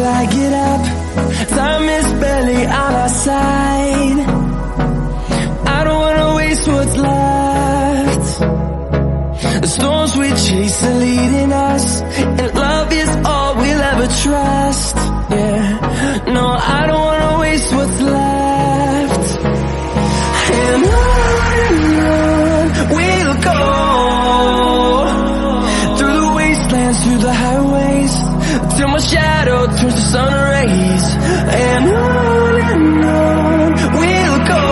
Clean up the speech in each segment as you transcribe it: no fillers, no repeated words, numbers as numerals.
I get up. Time is barely on our side. I don't wanna waste what's left. The storms we chase are leading us, and love is all we'll ever trust. Yeah, no, I don't wanna waste what's left. And on we'll go, through the wastelands, through the highways, till my shadow turns to sun rays. And on we'll go,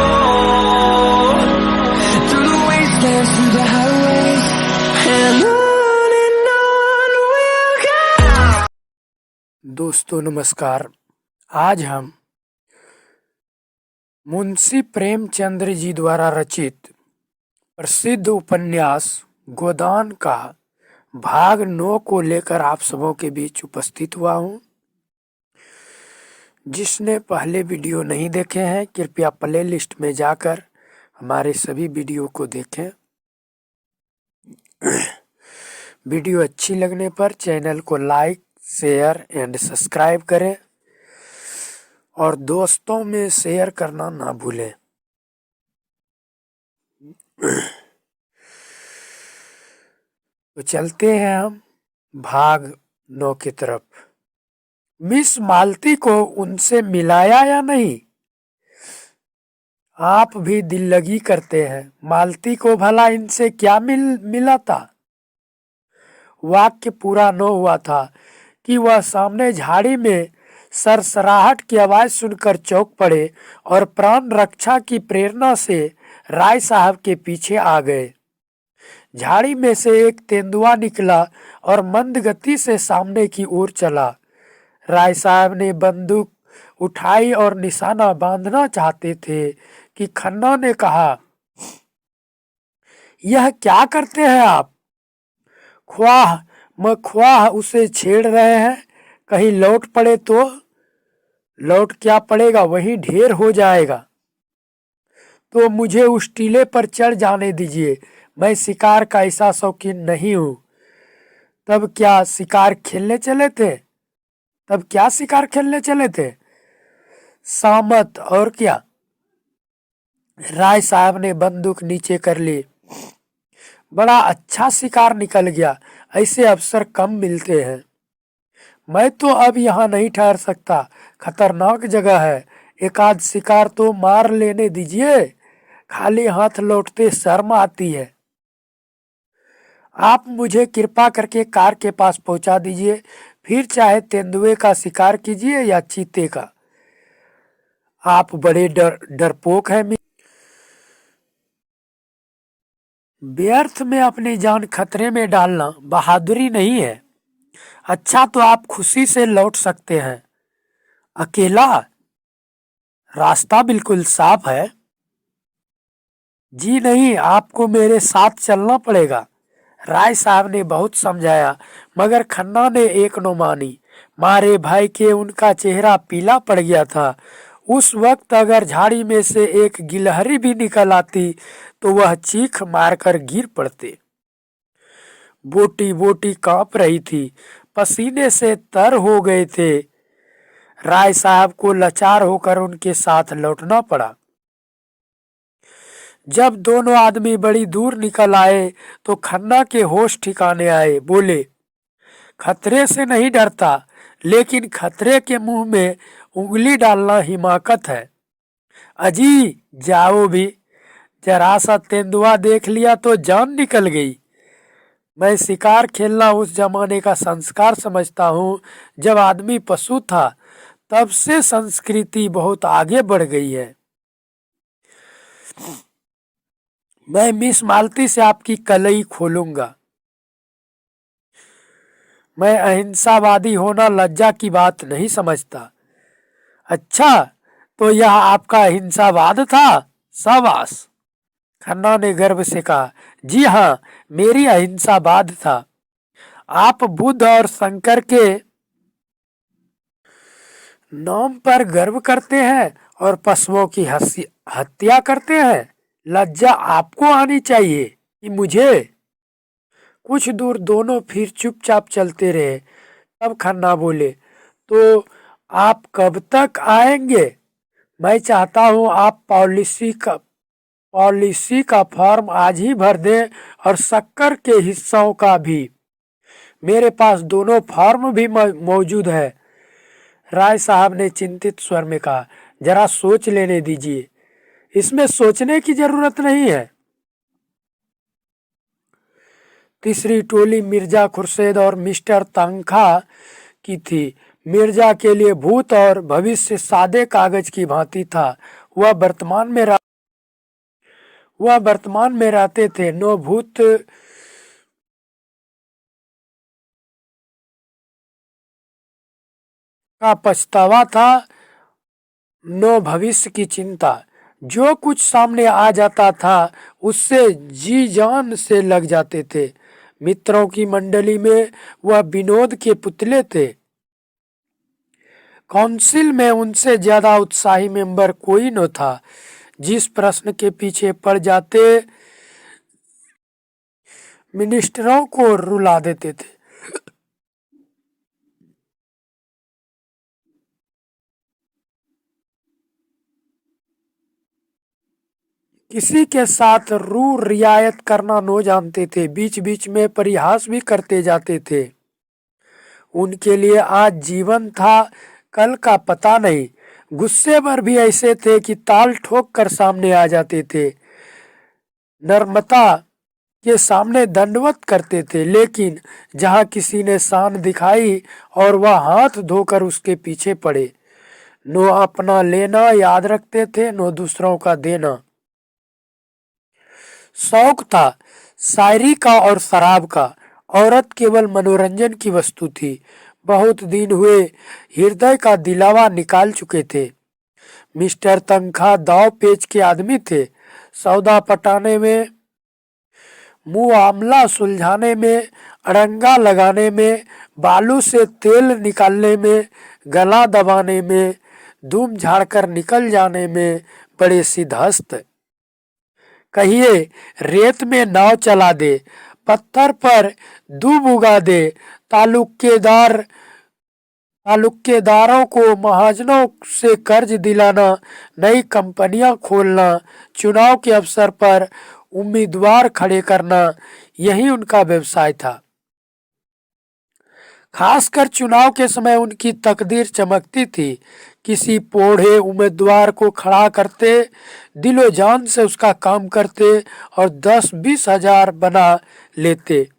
through the wastelands, through the highways, and on we'll go. दोस्तों नमस्कार। आज हम मुंशी प्रेमचंद्र जी द्वारा रचित प्रसिद्ध उपन्यास गोदान का भाग 9 को लेकर आप सबों के बीच उपस्थित हुआ हूँ। जिसने पहले वीडियो नहीं देखे हैं कृपया प्ले लिस्ट में जाकर हमारे सभी वीडियो को देखें। वीडियो अच्छी लगने पर चैनल को लाइक, शेयर एंड सब्सक्राइब करें और दोस्तों में शेयर करना ना भूलें। तो चलते हैं हम भाग 9 की तरफ। मिस मालती को उनसे मिलाया या नहीं? आप भी दिल लगी करते हैं। मालती को भला इनसे क्या मिला था? वाक्य पूरा न हुआ था कि वह सामने झाड़ी में सरसराहट की आवाज सुनकर चौंक पड़े और प्राण रक्षा की प्रेरणा से राय साहब के पीछे आ गए। झाड़ी में से एक तेंदुआ निकला और मंद गति से सामने की ओर चला। राय साहब ने बंदूक उठाई और निशाना बांधना चाहते थे कि खन्ना ने कहा, यह क्या करते हैं आप? ख्वाह उसे छेड़ रहे हैं, कहीं लौट पड़े तो? लौट क्या पड़ेगा, वहीं ढेर हो जाएगा। तो मुझे उस टीले पर चढ़ जाने दीजिए, मैं शिकार का ऐसा शौकीन नहीं हूं। तब क्या शिकार खेलने चले थे? सामत और क्या? राय साहब ने बंदूक नीचे कर ली। बड़ा अच्छा शिकार निकल गया, ऐसे अवसर कम मिलते हैं। मैं तो अब यहाँ नहीं ठहर सकता, खतरनाक जगह है। एक आध शिकार तो मार लेने दीजिए, खाली हाथ लौटते शर्म आती है। आप मुझे कृपा करके कार के पास पहुंचा दीजिए, फिर चाहे तेंदुए का शिकार कीजिए या चीते का। आप बड़े डरपोक हैं। व्यर्थ में अपनी जान खतरे में डालना बहादुरी नहीं है। अच्छा तो आप खुशी से लौट सकते हैं। अकेला? रास्ता बिल्कुल साफ है। जी नहीं, आपको मेरे साथ चलना पड़ेगा। राय साहब ने बहुत समझाया मगर खन्ना ने एक न मानी। मारे भय के उनका चेहरा पीला पड़ गया था। उस वक्त अगर झाड़ी में से एक गिलहरी भी निकल आती तो वह चीख मारकर गिर पड़ते। बोटी बोटी कांप रही थी, पसीने से तर हो गए थे। राय साहब को लाचार होकर उनके साथ लौटना पड़ा। जब दोनों आदमी बड़ी दूर निकल आए तो खन्ना के होश ठिकाने आए। बोले, खतरे से नहीं डरता, लेकिन खतरे के मुंह में उंगली डालना हिमाकत है। अजी जाओ भी, जरा सा तेंदुआ देख लिया तो जान निकल गई। मैं शिकार खेलना उस जमाने का संस्कार समझता हूँ जब आदमी पशु था। तब से संस्कृति बहुत आगे बढ़ गई है। मैं मिस मालती से आपकी कलई खोलूंगा। मैं अहिंसावादी होना लज्जा की बात नहीं समझता। अच्छा तो यह आपका अहिंसावाद था? शाबाश, खन्ना ने गर्व से कहा। जी हाँ, मेरी अहिंसावाद था। आप बुद्ध और शंकर के नाम पर गर्व करते हैं और पशुओं की हत्या करते हैं। लज्जा आपको आनी चाहिए कि मुझे? कुछ दूर दोनों फिर चुपचाप चलते रहे। तब खन्ना बोले, तो आप कब तक आएंगे? मैं चाहता हूं आप पॉलिसी का फॉर्म आज ही भर दें और शक्कर के हिस्सों का भी। मेरे पास दोनों फॉर्म भी मौजूद है। राय साहब ने चिंतित स्वर में कहा, जरा सोच लेने दीजिए। इसमें सोचने की जरूरत नहीं है। तीसरी टोली मिर्जा खुर्शेद और मिस्टर तंखा की थी। मिर्जा के लिए भूत और भविष्य सादे कागज की भांति था। वह वर्तमान में रहते थे। नो भूत का पछतावा था, नो भविष्य की चिंता। जो कुछ सामने आ जाता था उससे जी जान से लग जाते थे। मित्रों की मंडली में वह विनोद के पुतले थे। काउंसिल में उनसे ज्यादा उत्साही मेंबर कोई न था। जिस प्रश्न के पीछे पड़ जाते मिनिस्टरों को रुला देते थे। किसी के साथ रू रियायत करना न जानते थे। बीच बीच में परिहास भी करते जाते थे। उनके लिए आज जीवन था, कल का पता नहीं। गुस्से पर भी ऐसे थे कि ताल ठोक कर सामने आ जाते थे। नर्मता के सामने दंडवत करते थे, लेकिन जहां किसी ने शान दिखाई और वह हाथ धोकर उसके पीछे पड़े। नो अपना लेना याद रखते थे, नो दूसरों का देना। शौक था शायरी का और शराब का। औरत केवल मनोरंजन की वस्तु थी। बहुत दिन हुए हृदय का दिलावा निकाल चुके थे। मिस्टर तनखा दाव पेच के आदमी थे। सौदा पटाने में, मुआमला सुलझाने में, अड़ंगा लगाने में, बालू से तेल निकालने में, गला दबाने में, धूम झाड़कर निकल जाने में बड़े सिद्धहस्त। कहिए रेत में नाव चला दे, पत्थर पर दूब उगा दे, तालुकेदार तालुकेदारों को महाजनों से कर्ज दिलाना, नई कंपनियां खोलना, चुनाव के अवसर पर उम्मीदवार खड़े करना, यही उनका व्यवसाय था। खासकर चुनाव के समय उनकी तकदीर चमकती थी। किसी पोढ़े उम्मीदवार को खड़ा करते, दिलो जान से उसका काम करते और 10-20 हजार बना लेते।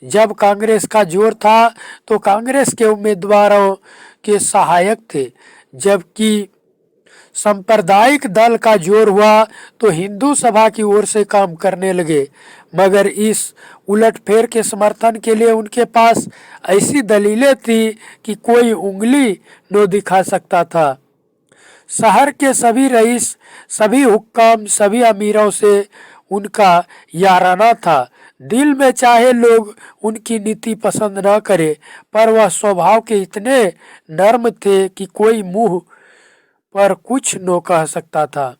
जब कांग्रेस का जोर था तो कांग्रेस के उम्मीदवारों के सहायक थे, जबकि सांप्रदायिक दल का जोर हुआ तो हिंदू सभा की ओर से काम करने लगे। मगर इस उलटफेर के समर्थन के लिए उनके पास ऐसी दलीलें थी कि कोई उंगली न दिखा सकता था। शहर के सभी रईस, सभी हुक्काम, सभी अमीरों से उनका याराना था। दिल में चाहे लोग उनकी नीति पसंद न करे, पर वह स्वभाव के इतने नर्म थे कि कोई मुंह पर कुछ न कह सकता था।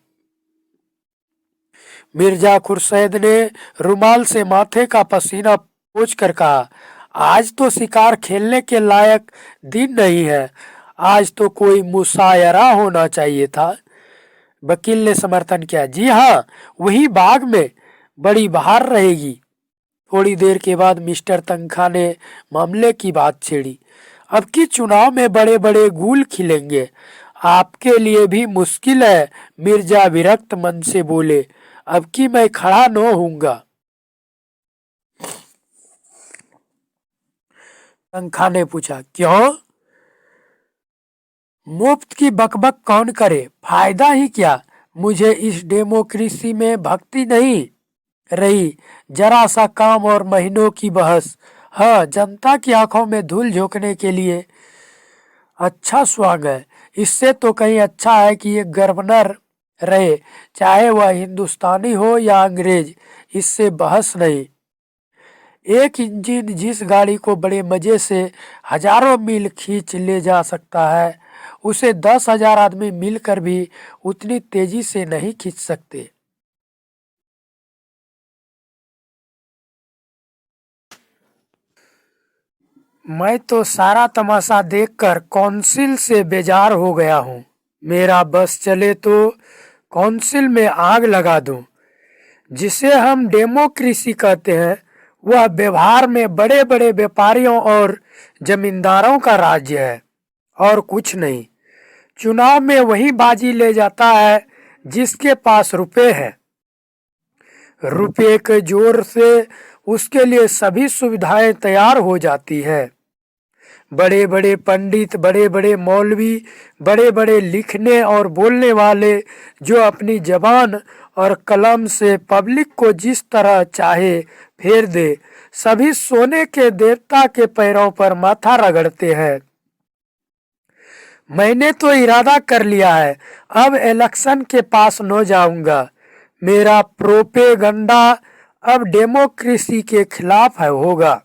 मिर्जा खुर्शेद ने रुमाल से माथे का पसीना पोंछ कर कहा, आज तो शिकार खेलने के लायक दिन नहीं है। आज तो कोई मुशायरा होना चाहिए था। वकील ने समर्थन किया, जी हाँ, वही बाग में बड़ी बहार रहेगी। थोड़ी देर के बाद मिस्टर तनखा ने मामले की बात छेड़ी। अब की चुनाव में बड़े बड़े गुल खिलेंगे। आपके लिए भी मुश्किल है। मिर्जा विरक्त मन से बोले, अब की मैं खड़ा न होऊंगा। तनखा ने पूछा, क्यों? मुफ्त की बकबक कौन करे, फायदा ही क्या? मुझे इस डेमोक्रेसी में भक्ति नहीं रही। जरा सा काम और महीनों की बहस। हाँ, जनता की आंखों में धूल झोंकने के लिए अच्छा स्वांग है। इससे तो कहीं अच्छा है कि एक गवर्नर रहे, चाहे वह हिंदुस्तानी हो या अंग्रेज। इससे बहस नहीं। एक इंजन जिस गाड़ी को बड़े मजे से हजारों मील खींच ले जा सकता है, उसे 10,000 आदमी मिलकर भी उतनी तेजी से नहीं खींच सकते। मैं तो सारा तमाशा देखकर काउंसिल से बेजार हो गया हूँ। मेरा बस चले तो काउंसिल में आग लगा दूं। जिसे हम डेमोक्रेसी कहते हैं वह व्यवहार में बड़े बड़े व्यापारियों और जमींदारों का राज्य है और कुछ नहीं। चुनाव में वही बाजी ले जाता है जिसके पास रुपए है। रुपए के जोर से उसके लिए सभी सुविधाएं तैयार हो जाती है। बड़े बड़े पंडित, बड़े बड़े मौलवी, बड़े बड़े लिखने और बोलने वाले जो अपनी जबान और कलम से पब्लिक को जिस तरह चाहे फेर दे, सभी सोने के देवता के पैरों पर माथा रगड़ते हैं। मैंने तो इरादा कर लिया है, अब इलेक्शन के पास न जाऊंगा। मेरा प्रोपेगंडा अब डेमोक्रेसी के खिलाफ है होगा।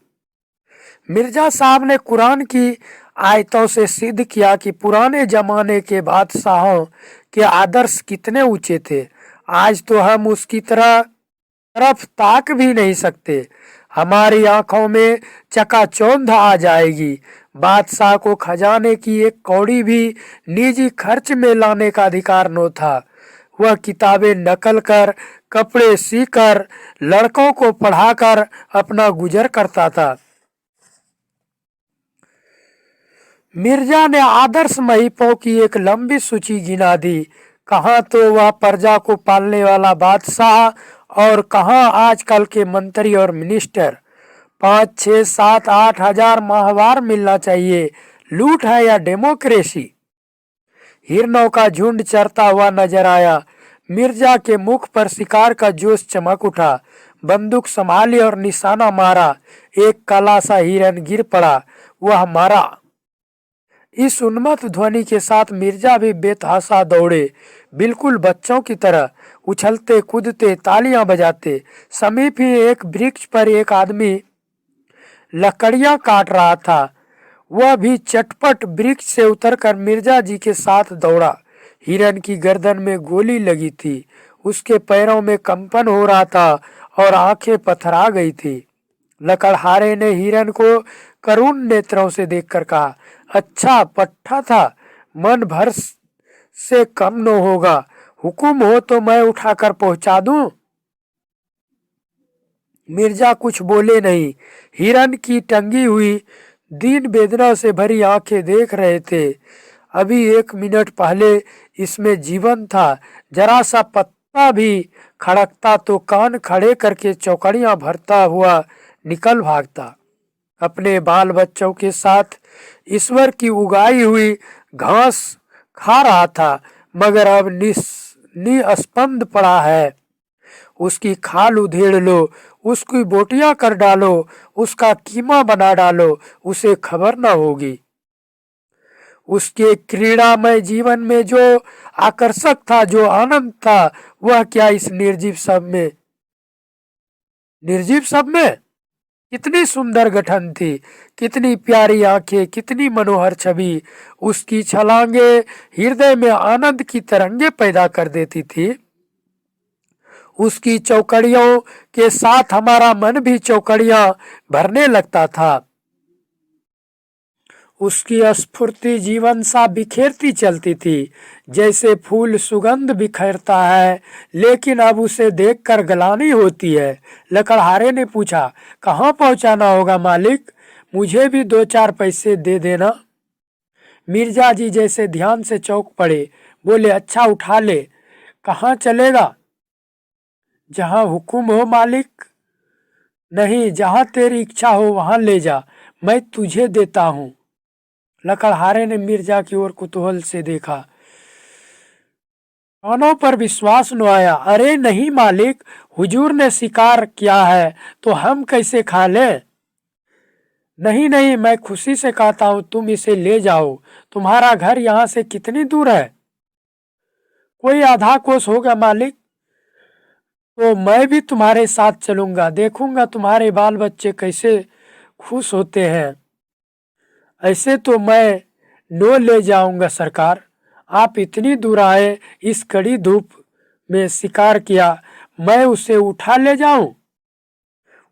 मिर्जा साहब ने कुरान की आयतों से सिद्ध किया कि पुराने जमाने के बादशाहों के आदर्श कितने ऊंचे थे। आज तो हम उसकी तरफ ताक भी नहीं सकते। हमारी आंखों में चकाचौंध आ जाएगी। बादशाह को खजाने की एक कौड़ी भी निजी खर्च में लाने का अधिकार न था। वह किताबें नकल कर, कपड़े सीकर, लड़कों को पढ़ाकर अपना गुजर करता था। मिर्जा ने आदर्श महिपों की एक लंबी सूची गिना दी। कहाँ तो वह प्रजा को पालने वाला बादशाह और कहाँ आजकल के मंत्री और मिनिस्टर। 5, 6, 7, 8 हजार माहवार मिलना चाहिए। लूट है या डेमोक्रेसी? हिरनों का झुंड चरता हुआ नजर आया। मिर्जा के मुख पर शिकार का जोश चमक उठा। बंदूक संभाली और निशाना मारा। एक काला सा हिरन गिर पड़ा। वह मारा। इस उन्मत्त ध्वनि के साथ मिर्जा भी बेतहाशा दौड़े, बिल्कुल बच्चों की तरह उछलते कूदते, तालियां बजाते। समीप ही एक वृक्ष पर एक आदमी लकड़ियां काट रहा था। वह भी चटपट वृक्ष से उतरकर मिर्जा जी के साथ दौड़ा। हिरन की गर्दन में गोली लगी थी। उसके पैरों में कंपन हो रहा था और आंखें पथरा गई थी। लकड़हारे ने हिरन को करुण नेत्रों से देखकर कहा, अच्छा पट्टा था, मन भर से कम न होगा। हुक्म हो तो मैं उठाकर पहुंचा दूं। मिर्जा कुछ बोले नहीं। हिरन की टंगी हुई दीन वेदना से भरी आंखें देख रहे थे। अभी 1 मिनट पहले इसमें जीवन था। जरा सा पत्ता भी खड़कता तो कान खड़े करके चौकड़ियां भरता हुआ निकल भागता। अपने बाल बच्चों के साथ ईश्वर की उगाई हुई घास खा रहा था, मगर अब निस्पंद पड़ा है। उसकी खाल उधेड़ लो, उसकी बोटियां कर डालो, उसका कीमा बना डालो, उसे खबर न होगी। उसके क्रीड़ामय जीवन में जो आकर्षक था, जो आनंद था, वह क्या इस निर्जीव सब में? कितनी सुंदर गठन थी, कितनी प्यारी आंखें, कितनी मनोहर छवि। उसकी छलांगे हृदय में आनंद की तरंगे पैदा कर देती थी। उसकी चौकड़ियों के साथ हमारा मन भी चौकड़ियां भरने लगता था। उसकी स्फूर्ति जीवन सा बिखेरती चलती थी, जैसे फूल सुगंध बिखेरता है। लेकिन अब उसे देखकर गलानी होती है। लकड़हारे ने पूछा, कहाँ पहुंचाना होगा मालिक? मुझे भी 2-4 पैसे दे देना। मिर्जा जी जैसे ध्यान से चौंक पड़े। बोले, अच्छा उठा ले। कहाँ चलेगा? जहाँ हुक्म हो मालिक। नहीं, जहाँ तेरी इच्छा हो वहां ले जा, मैं तुझे देता हूँ। लकड़हारे ने मिर्जा की ओर कुतूहल से देखा। कानों पर विश्वास न आया। अरे नहीं मालिक, हुजूर ने शिकार किया है तो हम कैसे खा लें? नहीं नहीं, मैं खुशी से कहता हूँ, तुम इसे ले जाओ। तुम्हारा घर यहाँ से कितनी दूर है? कोई आधा कोस होगा मालिक। तो मैं भी तुम्हारे साथ चलूंगा, देखूंगा तुम्हारे बाल बच्चे कैसे खुश होते हैं। ऐसे तो मैं नो ले जाऊंगा सरकार। आप इतनी दूर आए, इस कड़ी धूप में शिकार किया, मैं उसे उठा ले जाऊं?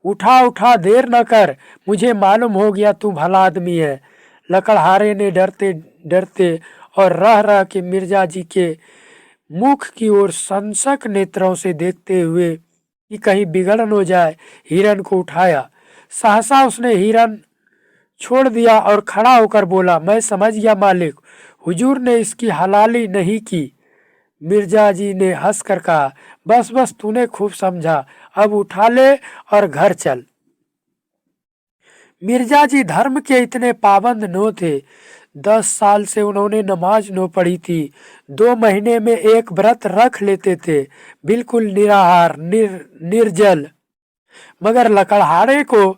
उठा उठा, देर न कर, मुझे मालूम हो गया तू भला आदमी है। लकड़हारे ने डरते डरते और रह रह के मिर्जा जी के मुख की ओर संसक नेत्रों से देखते हुए कि कहीं बिगड़ न हो जाए, हिरन को उठाया। सहसा उसने हिरन छोड़ दिया और खड़ा होकर बोला, मैं समझ गया मालिक, हुजूर ने इसकी हलाली नहीं की। मिर्जा जी ने हंस कर कहा, बस बस तूने खूब समझा, अब उठा ले और घर चल। मिर्जा जी धर्म के इतने पाबंद नो थे। 10 साल से उन्होंने नमाज नो पढ़ी थी। 2 महीने में एक व्रत रख लेते थे, बिल्कुल निराहार निर्जल। मगर लकड़हारे को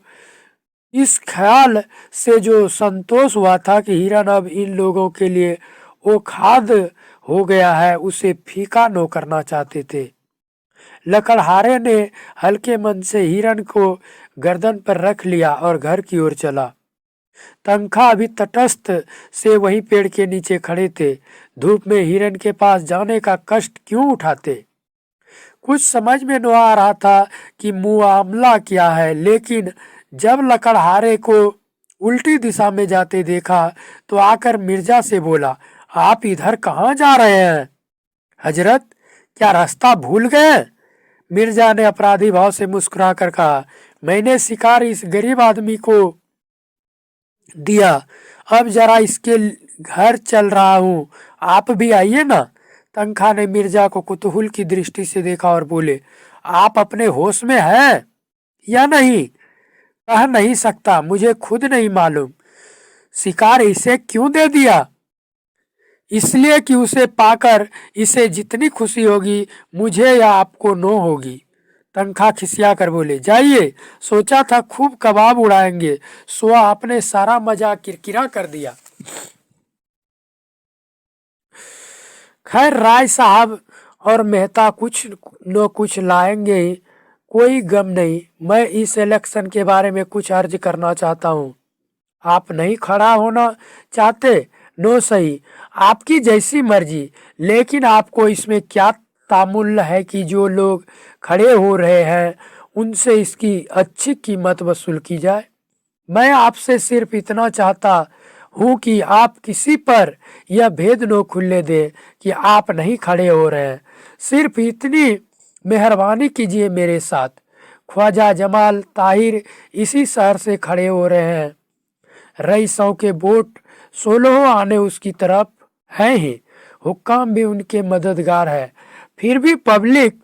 इस ख्याल से जो संतोष हुआ था कि हिरन अब इन लोगों के लिए वो खाद्य हो गया है, उसे फीका नो करना चाहते थे। लकड़हारे ने हल्के मन से हिरन को गर्दन पर रख लिया और घर की ओर चला। तनखा अभी तटस्थ से वहीं पेड़ के नीचे खड़े थे। धूप में हिरन के पास जाने का कष्ट क्यों उठाते? कुछ समझ में न आ रहा था कि मुआमला क्या है, लेकिन जब लकड़हारे को उल्टी दिशा में जाते देखा तो आकर मिर्जा से बोला, आप इधर कहाँ जा रहे हैं हजरत, क्या रास्ता भूल गए? मिर्जा ने अपराधी भाव से मुस्कुरा कर कहा, मैंने शिकार इस गरीब आदमी को दिया, अब जरा इसके घर चल रहा हूँ, आप भी आइए ना। तनखा ने मिर्जा को कुतूहल की दृष्टि से देखा और बोले, आप अपने होश में हैं या नहीं? कह नहीं सकता, मुझे खुद नहीं मालूम। शिकार इसे क्यों दे दिया? इसलिए कि उसे पाकर इसे जितनी खुशी होगी मुझे या आपको नो होगी। तनखा खिसिया कर बोले, जाइए, सोचा था खूब कबाब उड़ाएंगे, सो आपने सारा मजा किरकिरा कर दिया। खैर राय साहब और मेहता कुछ न कुछ लाएंगे ही, कोई गम नहीं। मैं इस इलेक्शन के बारे में कुछ अर्ज करना चाहता हूँ। आप नहीं खड़ा होना चाहते? नो सही, आपकी जैसी मर्जी, लेकिन आपको इसमें क्या तामुल है कि जो लोग खड़े हो रहे हैं उनसे इसकी अच्छी कीमत वसूल की जाए। मैं आपसे सिर्फ इतना चाहता हूँ कि आप किसी पर यह भेद न खुलने दें कि आप नहीं खड़े हो रहे हैं। सिर्फ इतनी मेहरबानी कीजिए मेरे साथ। ख्वाजा जमाल ताहिर इसी शहर से खड़े हो रहे हैं। रईसों के वोट 16 आने उसकी तरफ हैं ही, हुक्काम भी उनके मददगार है। फिर भी पब्लिक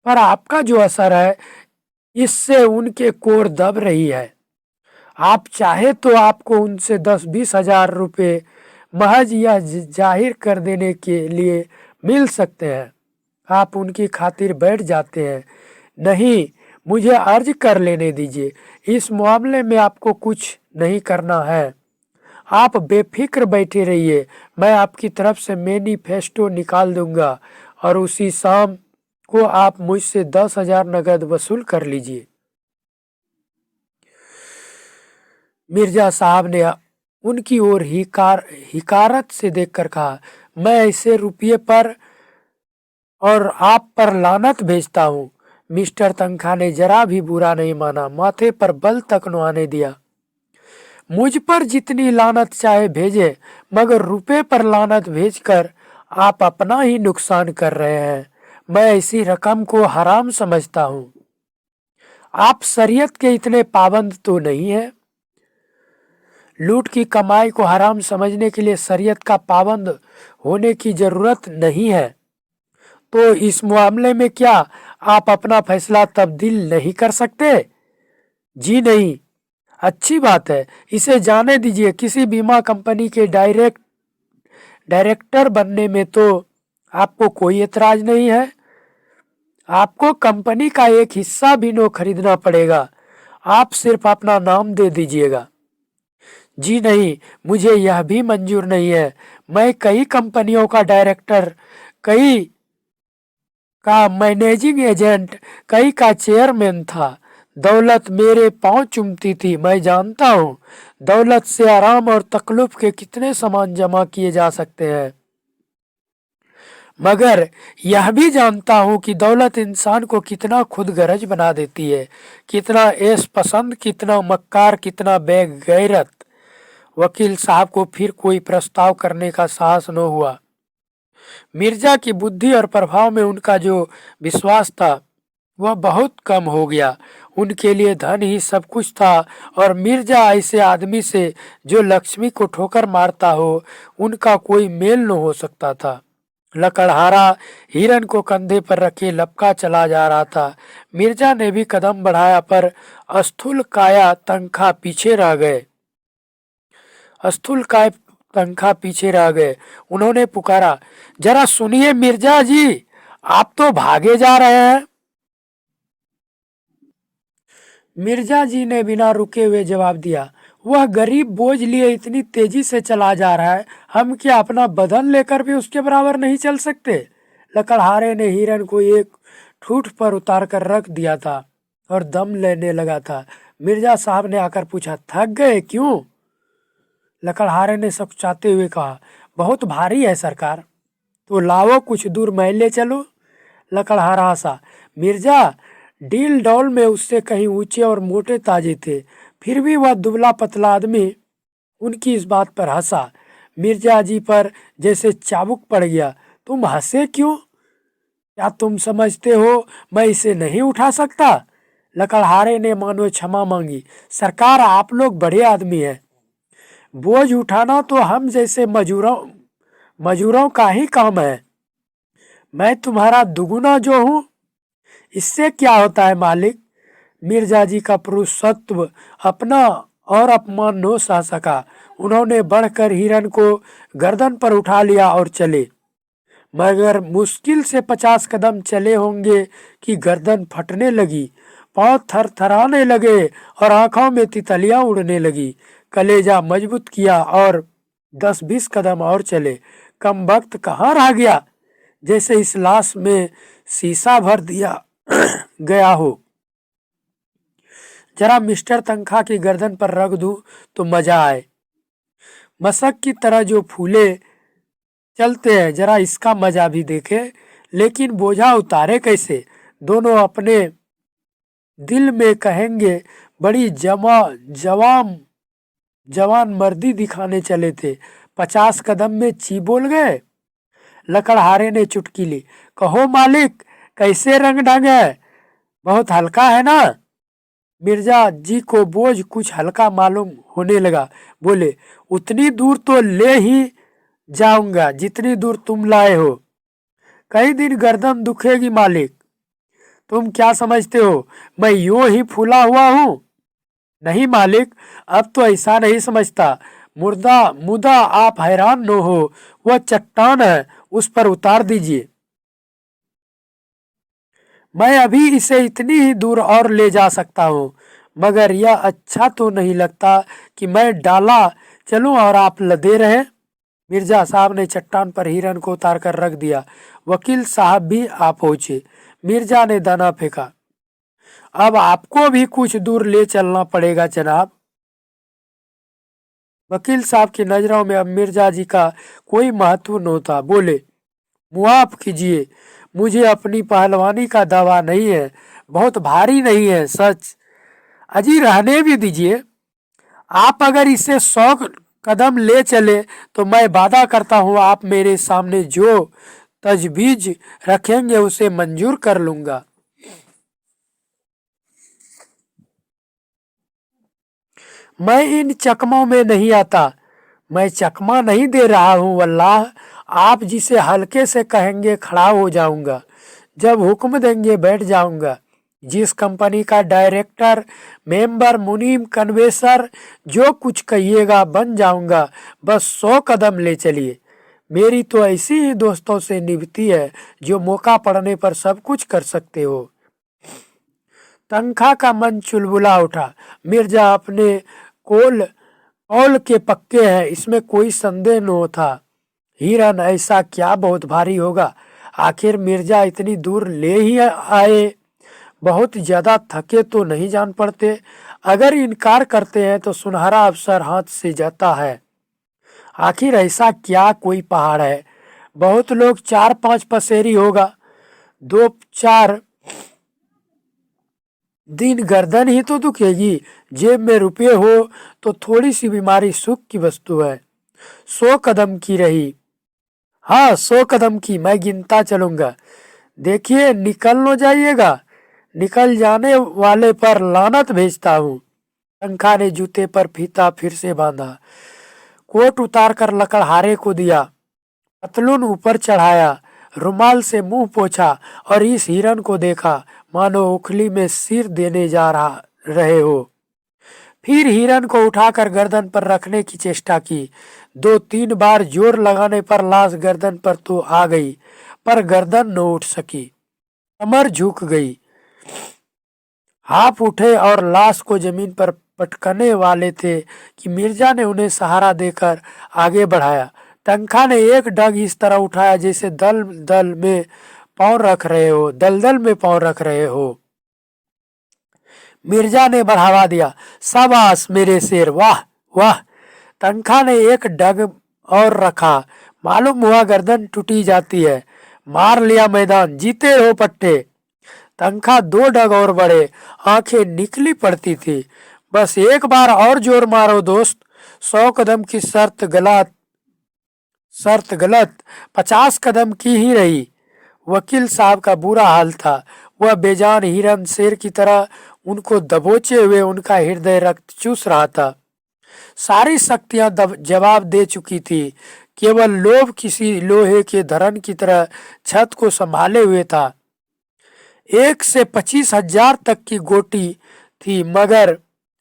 पर आपका जो असर है, इससे उनके कोर दब रही है। आप चाहे तो आपको उनसे 10-20 हजार रुपये महज यह जाहिर कर देने के लिए मिल सकते हैं। आप उनकी खातिर बैठ जाते हैं। नहीं, मुझे अर्ज कर लेने दीजिए। इस मामले में आपको कुछ नहीं करना है। आप बेफिक्र बैठे रहिए, मैं आपकी तरफ से मैनिफेस्टो निकाल दूंगा और उसी शाम को आप मुझसे 10,000 नगद वसूल कर लीजिए। मिर्जा साहब ने उनकी ओर हिकारत से देखकर कहा, मैं ऐसे रुपये पर और आप पर लानत भेजता हूँ। मिस्टर तनखा ने जरा भी बुरा नहीं माना, माथे पर बल तक न आने दिया। मुझ पर जितनी लानत चाहे भेजे, मगर रुपए पर लानत भेजकर आप अपना ही नुकसान कर रहे हैं। मैं ऐसी रकम को हराम समझता हूँ। आप शरीयत के इतने पाबंद तो नहीं है। लूट की कमाई को हराम समझने के लिए शरीयत का पाबंद होने की जरूरत नहीं है। तो इस मामले में क्या आप अपना फैसला तब्दील नहीं कर सकते? जी नहीं। अच्छी बात है, इसे जाने दीजिए। किसी बीमा कंपनी के डायरेक्टर बनने में तो आपको कोई एतराज नहीं है। आपको कंपनी का एक हिस्सा भी न खरीदना पड़ेगा, आप सिर्फ अपना नाम दे दीजिएगा। जी नहीं, मुझे यह भी मंजूर नहीं है। मैं कई कंपनियों का डायरेक्टर, कई का मैनेजिंग एजेंट, कई का चेयरमैन था। दौलत मेरे पांव चूमती थी। मैं जानता हूँ दौलत से आराम और तकल्लुफ के कितने सामान जमा किए जा सकते हैं। मगर यह भी जानता हूँ कि दौलत इंसान को कितना खुदगर्ज बना देती है, कितना ऐश पसंद, कितना मक्कार, कितना बेगैरत। वकील साहब को फिर कोई प्रस्ताव करने का साहस न हुआ। मिर्जा की बुद्धि और प्रभाव में उनका जो विश्वास था वह बहुत कम हो गया। उनके लिए धन ही सब कुछ था और मिर्जा ऐसे आदमी से जो लक्ष्मी को ठोकर मारता हो उनका कोई मेल न हो सकता था। लकड़हारा हिरन को कंधे पर रखे लपका चला जा रहा था। मिर्जा ने भी कदम बढ़ाया पर स्थूल काया तंखा पीछे रह गए। स्थूल काय तंखा पीछे रह गए। उन्होंने पुकारा, जरा सुनिए मिर्जा जी, आप तो भागे जा रहे हैं। मिर्जा जी ने बिना रुके हुए जवाब दिया, वह गरीब बोझ लिए इतनी तेजी से चला जा रहा है, हम क्या अपना बदन लेकर भी उसके बराबर नहीं चल सकते। लकड़हारे ने हिरन को एक ठूठ पर उतार कर रख दिया था और दम लेने लगा था। मिर्जा साहब ने आकर पूछा, थक गए क्यों? लकड़हारे ने सकुचाते हुए कहा, बहुत भारी है सरकार। तो लाओ कुछ दूर मैं ले चलूं। लकड़हारा हंसा। मिर्जा डील डौल में उससे कहीं ऊंचे और मोटे ताजे थे, फिर भी वह दुबला पतला आदमी उनकी इस बात पर हंसा। मिर्जा जी पर जैसे चाबुक पड़ गया। तुम हंसे क्यों? क्या तुम समझते हो मैं इसे नहीं उठा सकता? लकड़हारे ने मानो क्षमा मांगी। सरकार, आप लोग बड़े आदमी हैं, बोझ उठाना तो हम जैसे मजूरों का ही काम है। मैं तुम्हारा दुगुना जो हूँ, इससे क्या होता है मालिक? मिर्जा जी का पुरुषत्व अपना और अपमान न सह सका। उन्होंने बढ़कर हिरन को गर्दन पर उठा लिया और चले, मगर मुश्किल से 50 कदम चले होंगे कि गर्दन फटने लगी, पांव थरथराने लगे और आंखों में तितलियां उड़ने लगी। कलेजा मजबूत किया और 10-20 कदम और चले। कम वक्त कहाँ रह गया, जैसे इस लाश में शीशा भर दिया गया हो। जरा मिस्टर तंखा की गर्दन पर रख दूं तो मजा आए। मशक की तरह जो फूले चलते हैं, जरा इसका मजा भी देखे। लेकिन बोझा उतारे कैसे? दोनों अपने दिल में कहेंगे बड़ी जवान मर्दी दिखाने चले थे, 50 कदम में ची बोल गए। लकड़हारे ने चुटकी ली। कहो मालिक, कैसे रंग ढंग है? बहुत हल्का है ना? मिर्जा जी को बोझ कुछ हल्का मालूम होने लगा। बोले, उतनी दूर तो ले ही जाऊंगा जितनी दूर तुम लाए हो। कई दिन गर्दन दुखेगी मालिक। तुम क्या समझते हो मैं यूं ही फूला हुआ हूँ? नहीं मालिक, अब तो ऐसा नहीं समझता। मुदा आप हैरान न हो, वह चट्टान है, उस पर उतार दीजिए। मैं अभी इसे इतनी ही दूर और ले जा सकता हूँ, मगर यह अच्छा तो नहीं लगता कि मैं डाला चलूं और आप लदे रहे। मिर्जा साहब ने चट्टान पर हिरन को उतार कर रख दिया। वकील साहब भी आ पहुंचे। मिर्जा ने दाना फेंका। अब आपको भी कुछ दूर ले चलना पड़ेगा जनाब। वकील साहब की नजरों में अब मिर्जा जी का कोई महत्व न था। बोले, मुआफ कीजिए, मुझे अपनी पहलवानी का दावा नहीं है, बहुत भारी नहीं है सच। अजी रहने भी दीजिए। आप अगर इसे 100 कदम ले चले तो मैं वादा करता हूँ आप मेरे सामने जो तजवीज रखेंगे उसे मंजूर कर लूंगा। मैं इन चकमों में नहीं आता। मैं चकमा नहीं दे रहा हूँ वल्लाह, आप जिसे हल्के से कहेंगे खड़ा हो जाऊंगा, जब हुक्म देंगे बैठ जाऊंगा। जिस कंपनी का डायरेक्टर, मेंबर, मुनीम, कन्वेसर, जो कुछ कहिएगा बन जाऊंगा। बस 100 कदम ले चलिए। मेरी तो ऐसी ही दोस्तों से निभती है जो मौका पड़ने पर सब कुछ कर सकते हो। तंखा का मन चुलबुला उठा। मिर्जा अपने कौल के पक्के हैं, इसमें कोई संदेह न था। हिरन ऐसा क्या बहुत भारी होगा? आखिर मिर्जा इतनी दूर ले ही आए, बहुत ज्यादा थके तो नहीं जान पड़ते। अगर इनकार करते हैं तो सुनहरा अवसर हाथ से जाता है। आखिर ऐसा क्या कोई पहाड़ है? बहुत लोग 4-5 पसेरी होगा, 2-4 दिन गर्दन ही तो दुखेगी। जेब में रुपये हो तो थोड़ी सी बीमारी सुख की वस्तु है। 100 कदम की रही, हाँ 100 कदम की, मैं गिनता चलूंगा, देखिए निकल न जाइएगा, निकल जाने वाले पर लानत भेजता हूँ। पंखा ने जूते पर फीता फिर से बांधा, कोट उतार कर लकड़हारे को दिया, पतलून ऊपर चढ़ाया, रुमाल से मुंह पोंछा और इस हिरन को देखा मानो उखली में सिर देने जा रहे हो। फिर हिरन को उठाकर गर्दन पर रखने की चेष्टा की। 2-3 बार जोर लगाने पर लाश गर्दन पर तो आ गई, पर गर्दन न उठ सकी, कमर झुक गई। हाथ उठे और लाश को जमीन पर पटकने वाले थे कि मिर्जा ने उन्हें सहारा देकर आगे बढ़ाया। तंखा ने एक डग इस तरह उठाया जैसे दलदल में पांव रख रहे हो। मिर्जा ने बढ़ावा दिया, शाबाश मेरे शेर, वाह वाह। तंखा ने एक डग और रखा, मालूम हुआ गर्दन टूटी जाती है। मार लिया मैदान, जीते हो पट्टे। तंखा 2 डग और बढ़े, आंखें निकली पड़ती थी। बस एक बार और जोर मारो दोस्त। 100 कदम की शर्त गलत, 50 कदम की ही रही। वकील साहब का बुरा हाल था। वह बेजान हिरन शेर की तरह उनको दबोचे हुए उनका हृदय रक्त चूस रहा था। सारी शक्तियां जवाब दे चुकी थी, केवल लोभ किसी लोहे के धरन की तरह छत को संभाले हुए था। 1 से 25,000 तक की गोटी थी, मगर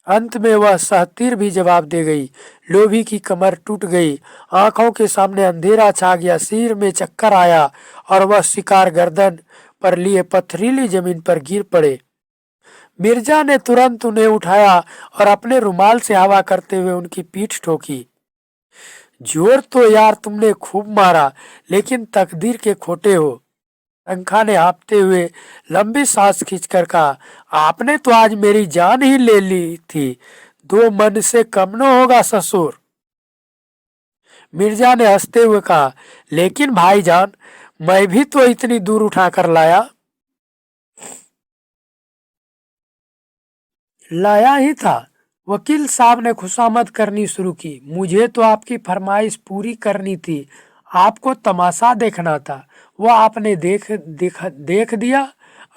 अंत में वह सहतीर भी जवाब दे गई। लोभी की कमर टूट गई, आंखों के सामने अंधेरा छा गया, सिर में चक्कर आया और वह शिकार गर्दन पर लिए पथरीली जमीन पर गिर पड़े। मिर्जा ने तुरंत उन्हें उठाया और अपने रुमाल से हवा करते हुए उनकी पीठ ठोकी। जोर तो यार तुमने खूब मारा, लेकिन तकदीर के खोटे हो। पंखा ने हाँफते हुए लंबी सांस खींचकर कहा, आपने तो आज मेरी जान ही ले ली थी, 2 मन से कम न होगा ससुर। मिर्जा ने हंसते हुए कहा, लेकिन भाईजान मैं भी तो इतनी दूर उठाकर लाया ही था। वकील साहब ने खुशामद करनी शुरू की, मुझे तो आपकी फरमाइश पूरी करनी थी, आपको तमाशा देखना था, वह आपने देख दिया।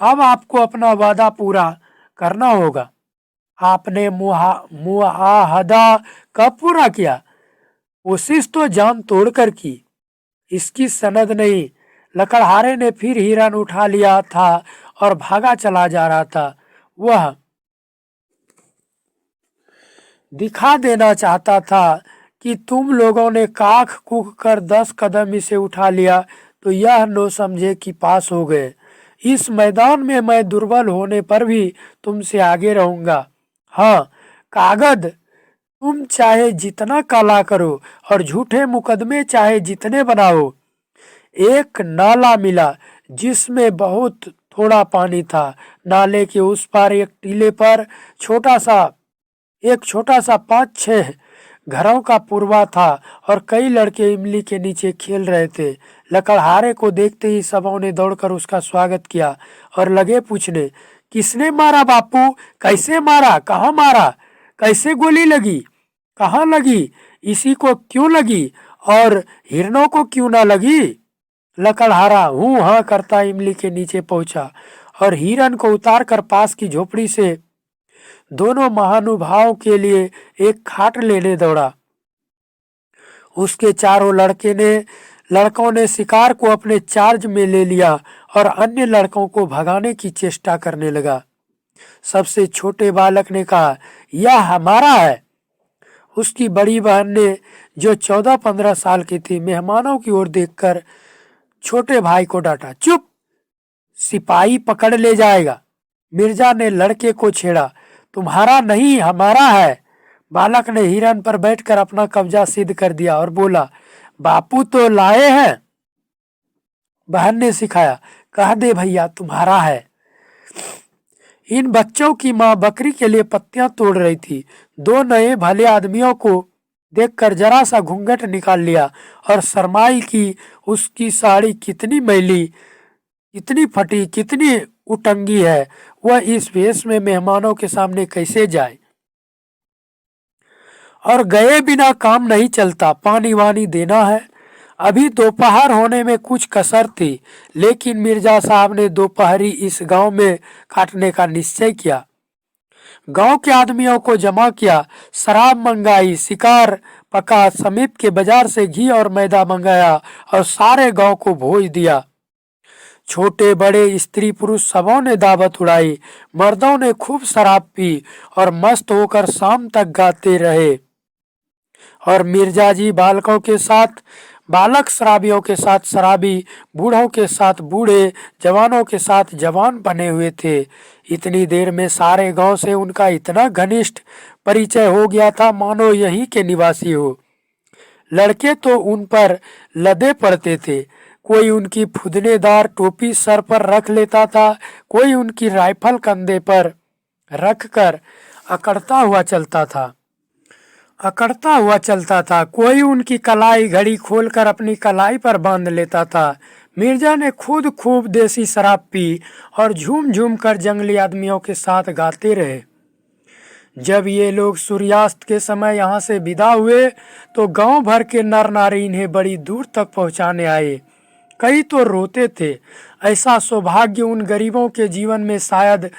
अब आपको अपना वादा पूरा करना होगा। आपने मुआहदा कब पूरा किया? कोशिश तो जान तोड़कर की, इसकी सनद नहीं। लकड़हारे ने फिर हिरन उठा लिया था और भागा चला जा रहा था। वह दिखा देना चाहता था कि तुम लोगों ने काख कूख कर 10 कदम इसे उठा लिया तो यह नो समझे कि पास हो गए। इस मैदान में मैं दुर्बल होने पर भी तुमसे आगे रहूंगा। हाँ, कागज तुम चाहे जितना काला करो और झूठे मुकदमे चाहे जितने बनाओ। एक नाला मिला जिसमें बहुत थोड़ा पानी था। नाले के उस पार एक टीले पर छोटा सा 5-6 घरों का पुरवा था और कई लड़के इमली के नीचे खेल रहे थे। लकड़हारे को देखते ही सबों ने दौड़कर उसका स्वागत किया और लगे पूछने, किसने मारा बापू, कैसे मारा, कहाँ मारा, कैसे गोली लगी, कहाँ लगी, इसी को क्यों लगी और हिरनों को क्यों ना लगी? लकड़हारा हूँ हाँ करता इमली के नीचे पहुंचा और हिरन को उतार कर पास की झोपड़ी से दोनों महानुभावों के लिए एक खाट लेने दौड़ा। उसके चारों लड़कों ने शिकार को अपने चार्ज में ले लिया और अन्य लड़कों को भगाने की चेष्टा करने लगा। सबसे छोटे बालक ने कहा, यह हमारा है। उसकी बड़ी बहन ने, जो 14-15 साल की थी, मेहमानों की ओर देखकर छोटे भाई को डांटा, चुप, सिपाही पकड़ ले जाएगा। मिर्जा ने लड़के को छेड़ा, तुम्हारा नहीं हमारा है। बालक ने हिरन पर बैठकर अपना कब्जा सिद्ध कर दिया और बोला, बापू तो लाए हैं। बहन ने सिखाया, कह दे भैया तुम्हारा है। इन बच्चों की माँ बकरी के लिए पत्तियां तोड़ रही थी। 2 नए भले आदमियों को देखकर जरा सा घूंघट निकाल लिया और शर्माई कि उसकी साड़ी कितनी मैली, कितनी फटी, कितनी उटंगी है, वह इस वेश में मेहमानों के सामने कैसे जाए। और गए बिना काम नहीं चलता, पानी वानी देना है। अभी दोपहर होने में कुछ कसर थी, लेकिन मिर्जा साहब ने दोपहरी इस गांव में काटने का निश्चय किया। गांव के आदमियों को जमा किया, शराब मंगाई, शिकार पका, समीप के बाजार से घी और मैदा मंगाया और सारे गांव को भोज दिया। छोटे बड़े स्त्री पुरुष सबों ने दावत उड़ाई। मर्दों ने खूब शराब पी और मस्त होकर शाम तक गाते रहे। और मिर्जा जी बालकों के साथ बालक, शराबियों के साथ शराबी, बूढ़ों के साथ बूढ़े, जवानों के साथ जवान बने हुए थे। इतनी देर में सारे गांव से उनका इतना घनिष्ठ परिचय हो गया था मानो यहीं के निवासी हो। लड़के तो उन पर लदे पड़ते थे। कोई उनकी फुदनेदार टोपी सर पर रख लेता था, कोई उनकी राइफल कंधे पर रखकर अकड़ता हुआ चलता था, कोई उनकी कलाई घड़ी खोलकर अपनी कलाई पर बांध लेता था। मिर्जा ने खुद खूब देसी शराब पी और झूम झूम कर जंगली आदमियों के साथ गाते रहे। जब ये लोग सूर्यास्त के समय यहाँ से विदा हुए तो गांव भर के नर नारी इन्हें बड़ी दूर तक पहुँचाने आए। कई तो रोते थे। ऐसा सौभाग्य उन गरीबों के जीवन में शायद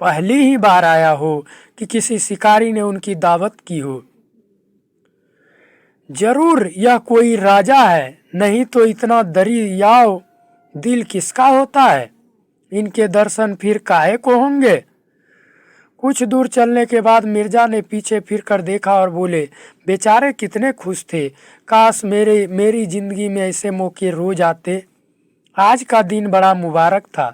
पहली ही बार आया हो कि किसी शिकारी ने उनकी दावत की हो। जरूर यह कोई राजा है, नहीं तो इतना दरियाव दिल किसका होता है। इनके दर्शन फिर काहे को होंगे। कुछ दूर चलने के बाद मिर्जा ने पीछे फिर कर देखा और बोले, बेचारे कितने खुश थे। काश मेरी जिंदगी में ऐसे मौके रोज आते। आज का दिन बड़ा मुबारक था।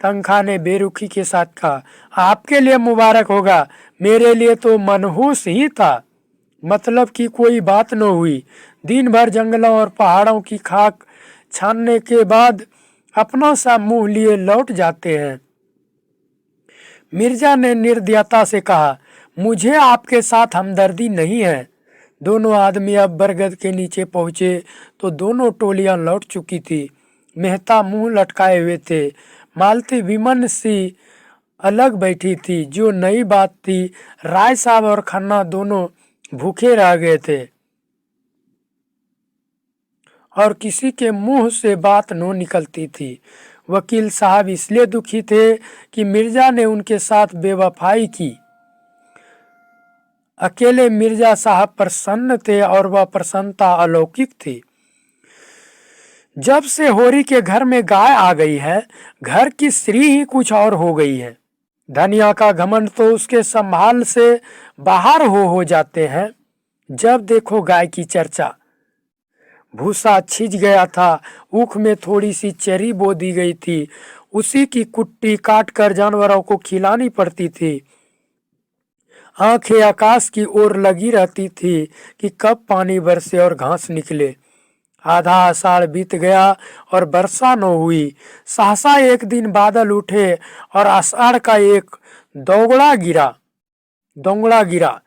तनखा ने बेरुखी के साथ कहा, आपके लिए मुबारक होगा, मेरे लिए तो मनहूस ही था। मतलब कि कोई बात न हुई। दिन भर जंगलों और पहाड़ों की खाक छानने के बाद अपना सा मुंह लिए लौट जाते हैं। मिर्जा ने निर्दयता से कहा, मुझे आपके साथ हमदर्दी नहीं है। दोनों आदमी अब बरगद के नीचे पहुंचे तो दोनों टोलियां लौट चुकी थी। मेहता मुंह लटकाए हुए थे। मालती विमन सी अलग बैठी थी। जो नई बात थी, राय साहब और खन्ना दोनों भूखे रह गए थे और किसी के मुंह से बात न निकलती थी। वकील साहब इसलिए दुखी थे कि मिर्जा ने उनके साथ बेवफाई की। अकेले मिर्जा साहब प्रसन्न थे और वह प्रसन्नता अलौकिक थी। जब से होरी के घर में गाय आ गई है, घर की स्त्री ही कुछ और हो गई है। धनिया का घमंड तो उसके संभाल से बाहर हो जाते हैं। जब देखो गाय की चर्चा। भूसा छिज गया था, ऊख में थोड़ी सी चरी बो दी गई थी, उसी की कुट्टी काट कर जानवरों को खिलानी पड़ती थी। आंखें आकाश की ओर लगी रहती थी कि कब पानी बरसे और घास निकले। आधा आषाढ़ बीत गया और वर्षा न हुई। सहसा एक दिन बादल उठे और आषाढ़ का एक दोंगड़ा गिरा।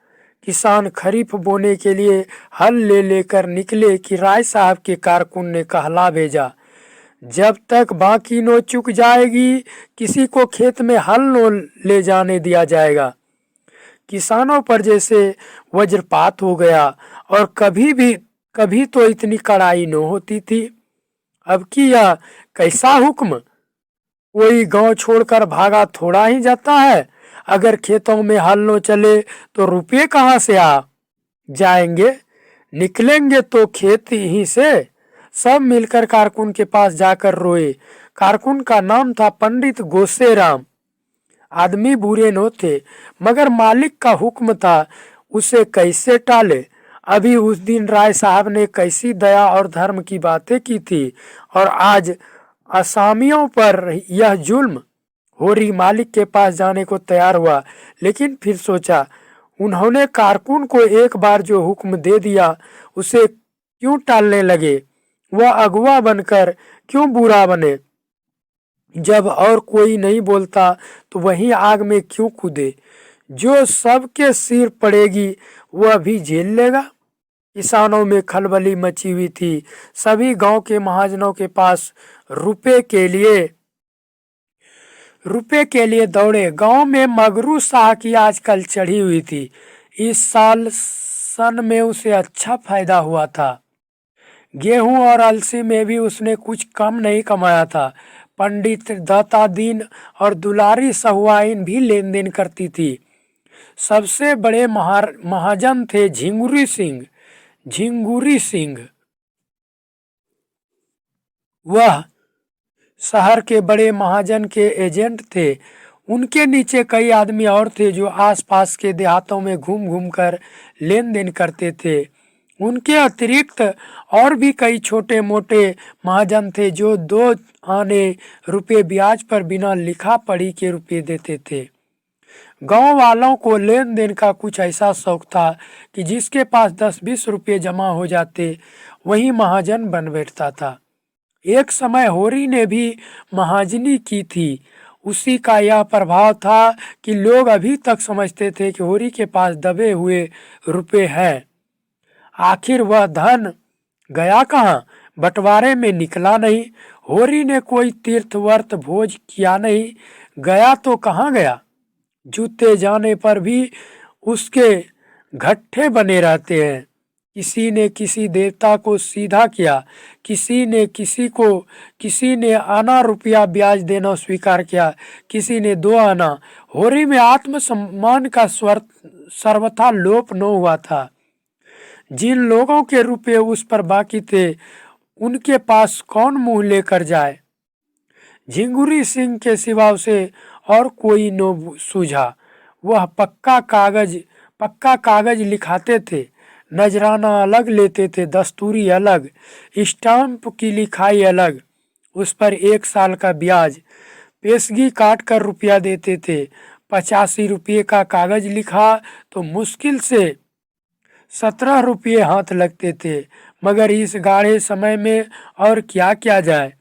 किसान खरीफ बोने के लिए हल लेकर निकले कि राय साहब के कारकुन ने कहला भेजा, जब तक बाकी नो चुक जाएगी किसी को खेत में हल नो ले जाने दिया जाएगा। किसानों पर जैसे वज्रपात हो गया और कभी तो इतनी कड़ाई न होती थी। अब की यह कैसा हुक्म। कोई गांव छोड़कर भागा थोड़ा ही जाता है। अगर खेतों में हल न चले तो रुपये कहाँ से आ जाएंगे। निकलेंगे तो खेत ही से। सब मिलकर कारकुन के पास जाकर रोए। कारकुन का नाम था पंडित गोसेराम। आदमी बुरे न थे, मगर मालिक का हुक्म था, उसे कैसे टाले। अभी उस दिन राय साहब ने कैसी दया और धर्म की बातें की थी और आज असामियों पर यह जुल्म। होरी मालिक के पास जाने को तैयार हुआ, लेकिन फिर सोचा, उन्होंने कारकुन को एक बार जो हुक्म दे दिया उसे क्यों टालने लगे। वह अगुआ बनकर क्यों बुरा बने। जब और कोई नहीं बोलता तो वहीं आग में क्यों कूदे। जो सबके सिर पड़ेगी वह भी झेल लेगा। किसानों में खलबली मची हुई थी। सभी गांव के महाजनों के पास रुपए के लिए दौड़े। गांव में मगरू शाह की आजकल चढ़ी हुई थी। इस साल सन में उसे अच्छा फायदा हुआ था। गेहूं और अलसी में भी उसने कुछ कम नहीं कमाया था। पंडित दाता दीन और दुलारी सहुआइन भी लेन देन करती थी। सबसे बड़े महाजन थे झिंगुरी सिंह। वह शहर के बड़े महाजन के एजेंट थे। उनके नीचे कई आदमी और थे जो आसपास के देहातों में घूम घूम कर लेन देन करते थे। उनके अतिरिक्त और भी कई छोटे मोटे महाजन थे जो 2 आने रुपए ब्याज पर बिना लिखा पढ़ी के रुपए देते थे। गांव वालों को लेन देन का कुछ ऐसा शौक था कि जिसके पास 10-20 रुपये जमा हो जाते वही महाजन बन बैठता था। एक समय होरी ने भी महाजनी की थी। उसी का यह प्रभाव था कि लोग अभी तक समझते थे कि होरी के पास दबे हुए रुपए हैं। आखिर वह धन गया कहाँ? बंटवारे में निकला नहीं। होरी ने कोई तीर्थ व्रत भोज किया नहीं। गया तो कहाँ गया? जूते जाने पर भी उसके घट्टे बने रहते हैं। किसी ने किसी देवता को सीधा किया, किसी ने आना रुपया ब्याज देना स्वीकार किया, किसी ने 2 आना। होरी में आत्मसम्मान का सर्वथा लोप न हुआ था। जिन लोगों के रुपए उस पर बाकी थे उनके पास कौन मुंह लेकर जाए? झिंगुरी सिंह के सिवा उसे और कोई न सूझा। वह पक्का कागज लिखाते थे, नजराना अलग लेते थे, दस्तूरी अलग, स्टाम्प की लिखाई अलग, उस पर 1 साल का ब्याज, पेशगी काट कर रुपया देते थे। 85 रुपये का कागज लिखा तो मुश्किल से 17 रुपये हाथ लगते थे। मगर इस गाढ़े समय में और क्या किया जाए?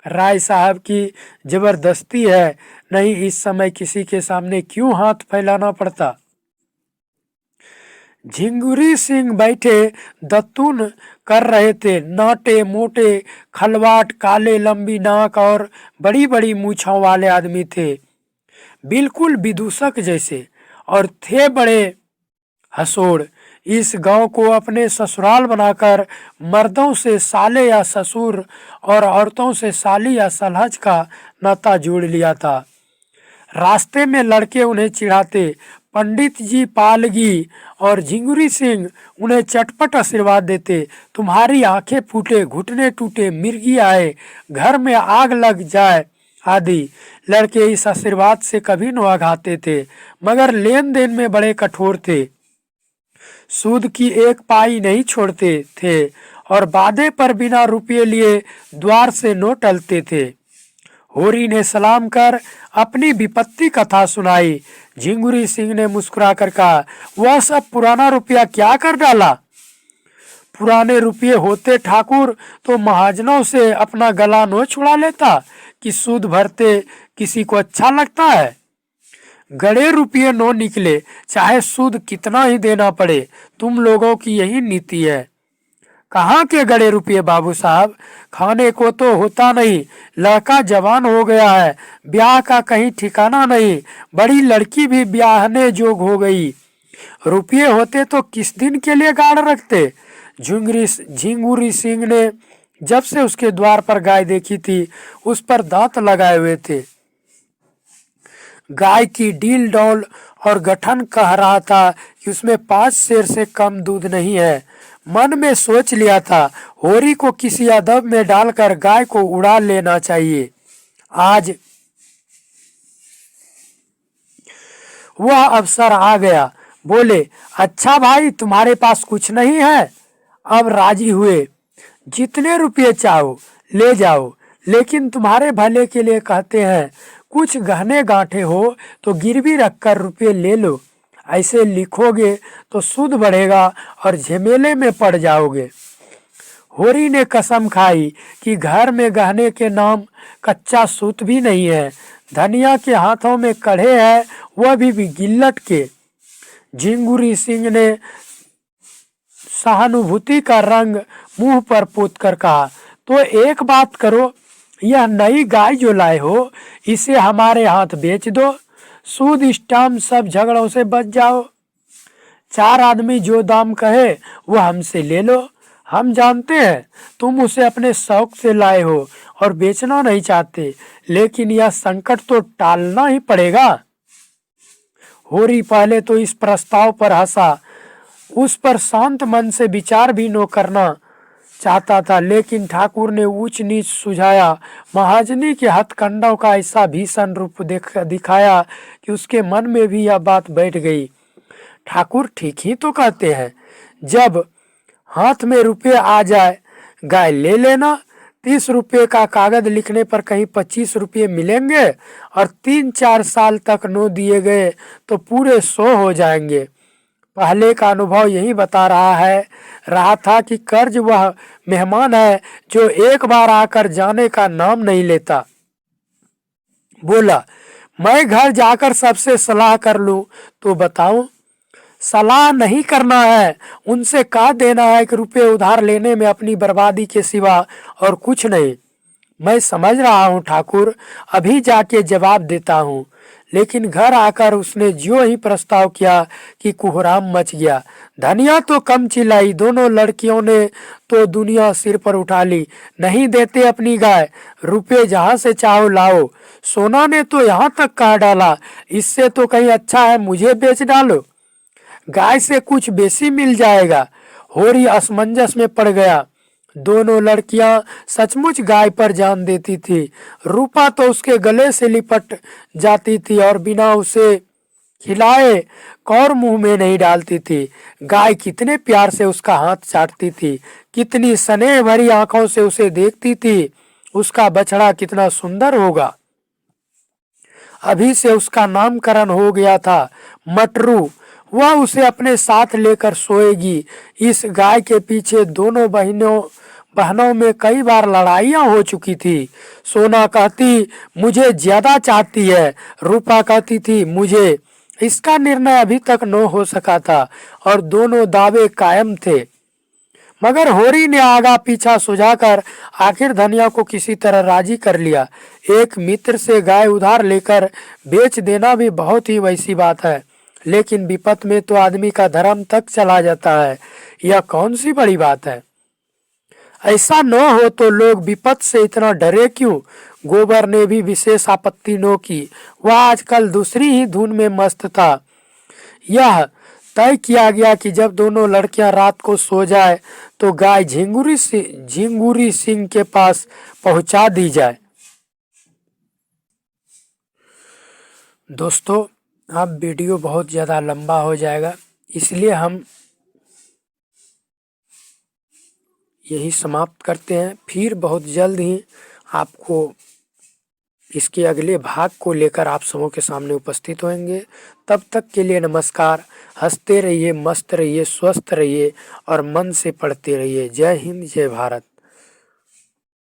राय साहब की जबरदस्ती है, नहीं इस समय किसी के सामने क्यों हाथ फैलाना पड़ता। झिंगुरी सिंह बैठे दत्तून कर रहे थे। नाटे मोटे खलवाट, काले लंबी नाक और बड़ी बड़ी मूछों वाले आदमी थे, बिल्कुल विदूषक जैसे, और थे बड़े हंसोड़। इस गांव को अपने ससुराल बनाकर मर्दों से साले या ससुर और औरतों से साली या सलहज का नाता जोड़ लिया था। रास्ते में लड़के उन्हें चिढ़ाते। पंडित जी पालगी और झिंगुरी सिंह उन्हें चटपट आशीर्वाद देते। तुम्हारी आंखें फूटे, घुटने टूटे, मिर्गी आए, घर में आग लग जाए आदि। लड़के इस आशीर्वाद से कभी न आघाते थे, मगर लेन देन में बड़े कठोर थे। सूद की 1 पाई नहीं छोड़ते थे और वादे पर बिना रुपये लिए द्वार से न टलते थे। होरी ने सलाम कर अपनी विपत्ति कथा सुनाई। झिंगुरी सिंह ने मुस्कुरा कर कहा, वह सब पुराना रुपया क्या कर डाला? पुराने रुपये होते ठाकुर तो महाजनों से अपना गला न छुड़ा लेता कि सूद भरते किसी को अच्छा लगता है। गड़े रुपये नो निकले, चाहे सूद कितना ही देना पड़े। तुम लोगों की यही नीति है। कहाँ के गड़े रुपये बाबू साहब? खाने को तो होता नहीं, लड़का जवान हो गया है, ब्याह का कहीं ठिकाना नहीं, बड़ी लड़की भी ब्याहने जोग हो गई। रुपये होते तो किस दिन के लिए गाड़ रखते? झिंगुरी सिंह ने जब से उसके द्वार पर गाय देखी थी उस पर दांत लगाए हुए थे। गाय की डील डौल और गठन कह रहा था कि उसमें 5 सेर से कम दूध नहीं है। मन में सोच लिया था होरी को किसी अदब में डालकर गाय को उड़ा लेना चाहिए। आज वह अवसर आ गया। बोले, अच्छा भाई तुम्हारे पास कुछ नहीं है? अब राजी हुए। जितने रुपये चाहो ले जाओ, लेकिन तुम्हारे भले के लिए कहते हैं, कुछ गहने गांठे हो तो गिरवी रखकर रुपये ले लो। ऐसे लिखोगे तो सूद बढ़ेगा और झमेले में पड़ जाओगे। होरी ने कसम खाई कि घर में गहने के नाम कच्चा सूत भी नहीं है। धनिया के हाथों में कड़े है, वह भी गिल्लट के। झिंगुरी सिंह ने सहानुभूति का रंग मुंह पर पोत कर कहा, तो एक बात करो, यह नई गाय जो लाए हो इसे हमारे हाथ बेच दो, सूद स्टाम्प सब झगड़ों से बच जाओ। 4 आदमी जो दाम कहे वो हमसे ले लो। हम जानते हैं तुम उसे अपने शौक से लाए हो और बेचना नहीं चाहते, लेकिन यह संकट तो टालना ही पड़ेगा। होरी पहले तो इस प्रस्ताव पर हंसा, उस पर शांत मन से विचार भी न करना चाहता था, लेकिन ठाकुर ने ऊंच नीच सुझाया। महाजनी के हथकंडों का ऐसा भीषण रूप दिखाया कि उसके मन में भी यह बात बैठ गई। ठाकुर ठीक ही तो कहते हैं, जब हाथ में रुपये आ जाए गाय ले लेना। 30 रुपये का कागज लिखने पर कहीं 25 रुपये मिलेंगे और 3-4 साल तक नो दिए गए तो पूरे 100 हो जाएंगे। पहले का अनुभव यही बता रहा था कि कर्ज वह मेहमान है जो एक बार आकर जाने का नाम नहीं लेता। बोला, मैं घर जाकर सबसे सलाह कर लूं तो बताऊं? सलाह नहीं करना है, उनसे कह देना है कि रुपए उधार लेने में अपनी बर्बादी के सिवा और कुछ नहीं। मैं समझ रहा हूँ ठाकुर, अभी जाके जवाब देता हूँ। लेकिन घर आकर उसने जो ही प्रस्ताव किया कि कोहराम मच गया। धनिया तो कम चिल्लाई, दोनों लड़कियों ने तो दुनिया सिर पर उठा ली। नहीं देते अपनी गाय, रुपए जहाँ से चाहो लाओ। सोना ने तो यहाँ तक कह डाला, इससे तो कहीं अच्छा है मुझे बेच डालो, गाय से कुछ बेसी मिल जाएगा। होरी असमंजस में पड़ गया। दोनों लड़कियां सचमुच गाय पर जान देती थी। रूपा तो उसके गले से लिपट जाती थी और बिना उसे खिलाए कौर मुंह में नहीं डालती थी। गाय कितने प्यार से उसका हाथ चाटती थी, कितनी स्नेह भरी आंखों से उसे देखती थी। उसका बछड़ा कितना सुंदर होगा। अभी से उसका नामकरण हो गया था मटरू। वह उसे अपने साथ लेकर सोएगी। इस गाय के पीछे दोनों बहनों में कई बार लड़ाइयां हो चुकी थी। सोना कहती मुझे ज्यादा चाहती है, रूपा कहती थी मुझे। इसका निर्णय अभी तक न हो सका था और दोनों दावे कायम थे। मगर होरी ने आगा पीछा सुझाकर आखिर धनिया को किसी तरह राजी कर लिया। एक मित्र से गाय उधार लेकर बेच देना भी बहुत ही वैसी बात है, लेकिन विपत में तो आदमी का धर्म तक चला जाता है। यह कौन सी बड़ी बात है? ऐसा न हो तो लोग विपत से इतना डरे क्यों? गोबर ने भी विशेष आपत्ति न की। वह आजकल दूसरी ही धुन में मस्त था। यह तय किया गया कि जब दोनों लड़कियां रात को सो जाए तो गाय झिंगुरी सिंह के पास पहुंचा दी जाए। दोस्तों, अब वीडियो बहुत ज़्यादा लंबा हो जाएगा, इसलिए हम यही समाप्त करते हैं। फिर बहुत जल्द ही आपको इसके अगले भाग को लेकर आप सबों के सामने उपस्थित होंगे। तब तक के लिए नमस्कार। हंसते रहिए, मस्त रहिए, स्वस्थ रहिए और मन से पढ़ते रहिए। जय हिंद, जय भारत।